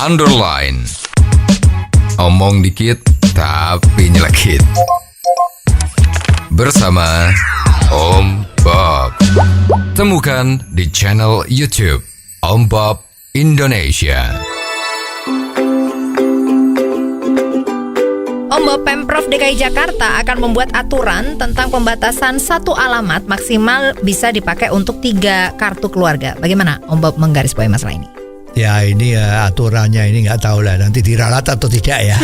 underline. Omong dikit tapi nyelekit. Bersama Om Bob. Temukan di channel YouTube Om Bob Indonesia. Pemprov DKI Jakarta akan membuat aturan tentang pembatasan satu alamat maksimal bisa dipakai untuk 3 kartu keluarga. Bagaimana Om Bob menggarisbawahi masalah ini? Ya ini aturannya ini nggak tahu lah nanti diralat atau tidak ya.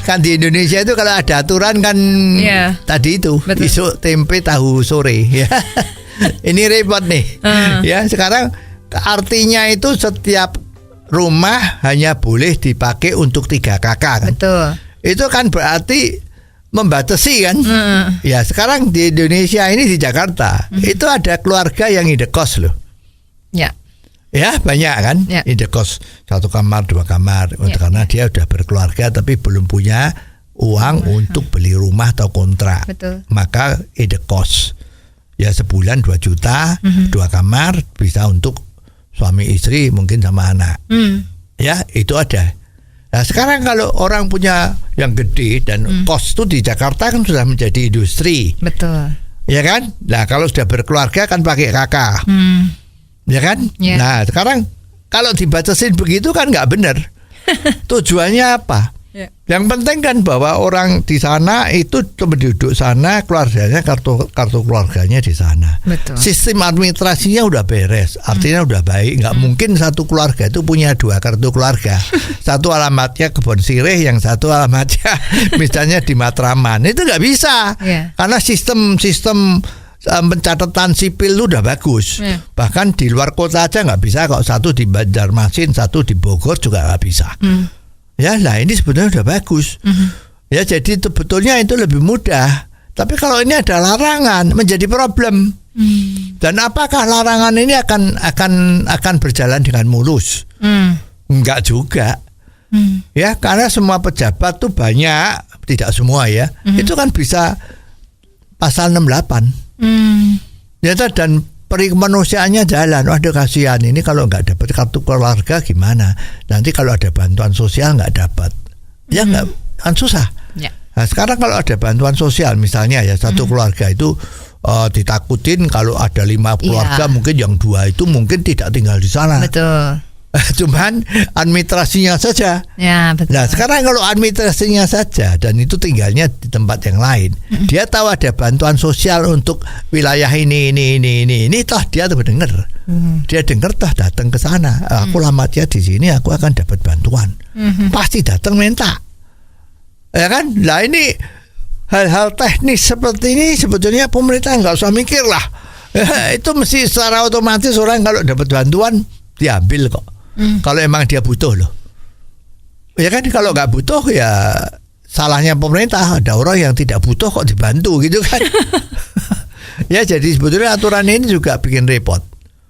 Kan di Indonesia itu kalau ada aturan kan tadi itu betul. Isuk tempe tahu sore ya. Ini repot nih. Ya sekarang artinya itu setiap rumah hanya boleh dipakai untuk 3 kakak kan. Betul. Itu kan berarti membatasi kan. Ya sekarang di Indonesia ini di Jakarta itu ada keluarga yang indekos loh. Ya banyak kan indekos 1 kamar 2 kamar karena dia udah berkeluarga tapi belum punya uang untuk beli rumah atau kontrak. Betul. Maka indekos ya sebulan 2 juta 2 kamar bisa untuk suami istri mungkin sama anak. Ya itu ada. Nah sekarang kalau orang punya yang gede dan kos itu di Jakarta kan sudah menjadi industri. Betul. Ya kan? Nah kalau sudah berkeluarga kan pakai kakak. Ya kan? Nah sekarang kalau dibatasin begitu kan nggak benar. Tujuannya apa? Yang penting kan bahwa orang di sana itu penduduk sana keluarganya kartu keluarganya di sana. Betul. Sistem administrasinya udah beres, artinya udah baik. Nggak mungkin satu keluarga itu punya 2 kartu keluarga. Satu alamatnya Kebon Sirih, yang satu alamatnya misalnya di Matraman. Itu nggak bisa, karena sistem pencatatan sipil itu udah bagus. Bahkan di luar kota aja nggak bisa. Kalau satu di Banjarmasin, satu di Bogor juga nggak bisa. Ya, nah ini sebenarnya udah bagus. Ya, jadi sebetulnya itu lebih mudah. Tapi kalau ini ada larangan menjadi problem. Dan apakah larangan ini akan berjalan dengan mulus? Enggak juga. Ya, karena semua pejabat tuh banyak, tidak semua ya. Itu kan bisa pasal 68. Ya, dan kemanusiaannya jalan. Waduh kasihan ini kalau nggak dapat kartu keluarga gimana? Nanti kalau ada bantuan sosial nggak dapat, ya nggak kan susah. Nah sekarang kalau ada bantuan sosial misalnya ya satu keluarga itu ditakutin kalau ada 5 keluarga mungkin yang 2 itu mungkin tidak tinggal di sana. Betul. Cuman administrasinya saja. Ya, betul. Nah sekarang kalau administrasinya saja dan itu tinggalnya di tempat yang lain, dia tahu ada bantuan sosial untuk wilayah ini, toh dia tuh dengar. Dia dengar toh datang ke sana. Aku alamatnya di sini, aku akan dapat bantuan. Pasti datang minta. Ya kan? Nah ini hal-hal teknis seperti ini sebetulnya pemerintah nggak usah mikir lah. Itu mesti secara otomatis orang kalau dapat bantuan diambil kok. Kalau emang dia butuh loh. Ya kan kalau nggak butuh ya salahnya pemerintah. Ada orang yang tidak butuh kok dibantu gitu kan. Ya jadi sebetulnya aturan ini juga bikin repot.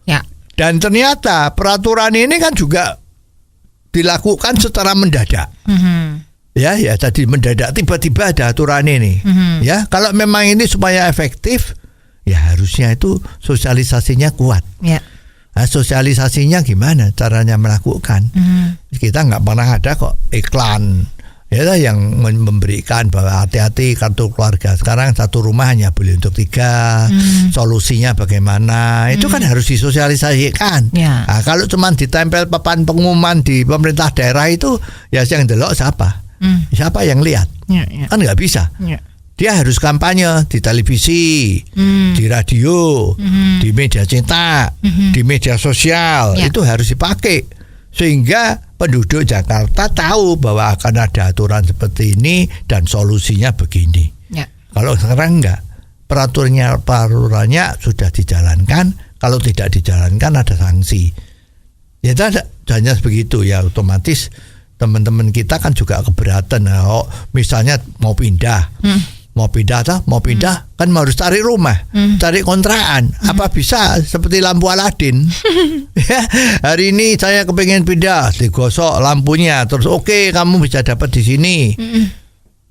Ya. Dan ternyata peraturan ini kan juga dilakukan secara mendadak. Ya tadi mendadak tiba-tiba ada aturan ini. Ya kalau memang ini supaya efektif ya harusnya itu sosialisasinya kuat. Ya. Nah, sosialisasinya gimana caranya melakukan? Kita nggak pernah ada kok iklan ya yang memberikan bahwa hati-hati kartu keluarga. Sekarang satu rumah hanya boleh untuk 3. Solusinya bagaimana? Itu kan harus disosialisasikan. Nah, kalau cuma ditempel papan pengumuman di pemerintah daerah itu ya yang delok siapa? Siapa yang lihat? Kan nggak bisa. Dia harus kampanye di televisi, di radio, di media cetak, di media sosial. Itu harus dipakai sehingga penduduk Jakarta tahu bahwa akan ada aturan seperti ini dan solusinya begini. Kalau sekarang enggak, peraturannya sudah dijalankan. Kalau tidak dijalankan ada sanksi. Ya hanya begitu ya, otomatis teman-teman kita kan juga keberatan. Oh, misalnya mau pindah. Mau pindah kan harus cari rumah, cari kontrakan. Apa bisa seperti lampu Aladin? Ya, hari ini saya kepengen pindah, digosok lampunya, terus oke, kamu bisa dapat di sini,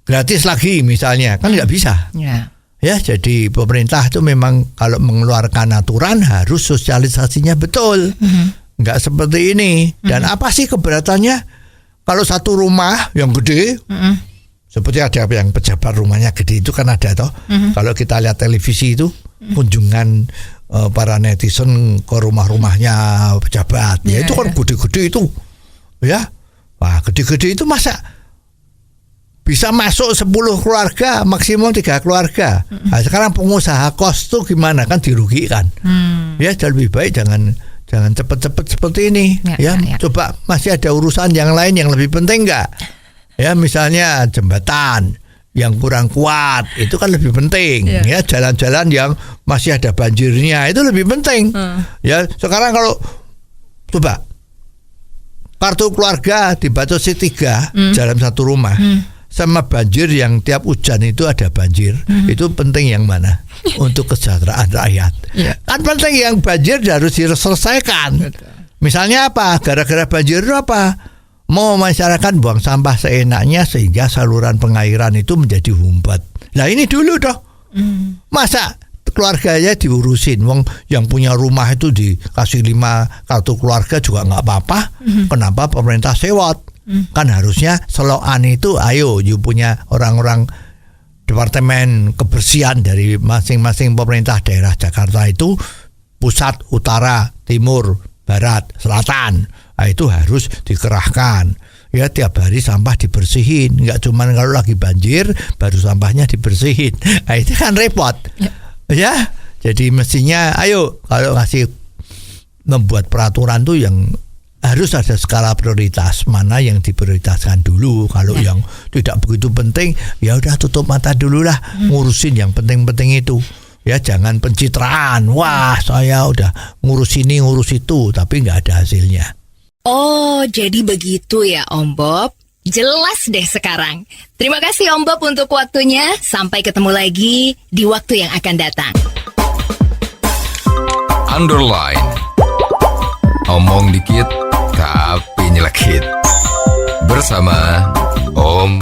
gratis lagi misalnya, kan nggak bisa. Ya, jadi pemerintah itu memang kalau mengeluarkan aturan harus sosialisasinya betul. nggak seperti ini. Dan apa sih keberatannya? Kalau satu rumah yang gede, seperti ada yang pejabat rumahnya gede itu kan ada toh. Kalau kita lihat televisi itu kunjungan para netizen ke rumah-rumahnya pejabat, ya itu kan gede-gede itu, ya. Wah, gede-gede itu masa bisa masuk 10 keluarga, maksimum 3 keluarga. Nah, sekarang pengusaha kos tuh gimana, kan dirugikan. Ya, lebih baik jangan cepet-cepet seperti ini. Ya. Coba masih ada urusan yang lain yang lebih penting nggak? Ya, misalnya jembatan yang kurang kuat itu kan lebih penting. Ya, jalan-jalan yang masih ada banjirnya itu lebih penting. Ya, sekarang kalau coba kartu keluarga dibatasi 3 dalam satu rumah. Sama banjir yang tiap hujan itu ada banjir, itu penting yang mana? Untuk kesejahteraan rakyat. Kan penting yang banjir harus diselesaikan. Misalnya apa? Gara-gara banjir itu apa? Mau masyarakat buang sampah seenaknya sehingga saluran pengairan itu menjadi humbat. Nah ini dulu toh. Masa keluarganya diurusin, wong yang punya rumah itu dikasih 5 kartu keluarga juga nggak apa-apa. Kenapa pemerintah sewot? Kan harusnya selokan itu ayo you punya orang-orang departemen kebersihan dari masing-masing pemerintah daerah Jakarta itu, pusat, utara, timur, barat, selatan. Nah, itu harus dikerahkan. Ya tiap hari sampah dibersihin, nggak cuma kalau lagi banjir baru sampahnya dibersihin. Nah, itu kan repot. Ya, jadi mestinya ayo kalau ngasih membuat peraturan tuh yang harus ada skala prioritas, mana yang diprioritaskan dulu. Kalau yang tidak begitu penting, ya udah tutup mata dulu lah, ngurusin yang penting-penting itu. Ya jangan pencitraan. Wah, saya udah ngurus ini, ngurus itu, tapi nggak ada hasilnya. Oh, jadi begitu ya Om Bob. Jelas deh sekarang. Terima kasih Om Bob untuk waktunya. Sampai ketemu lagi di waktu yang akan datang. Underline. Omong dikit tapi nyelekit. Bersama Om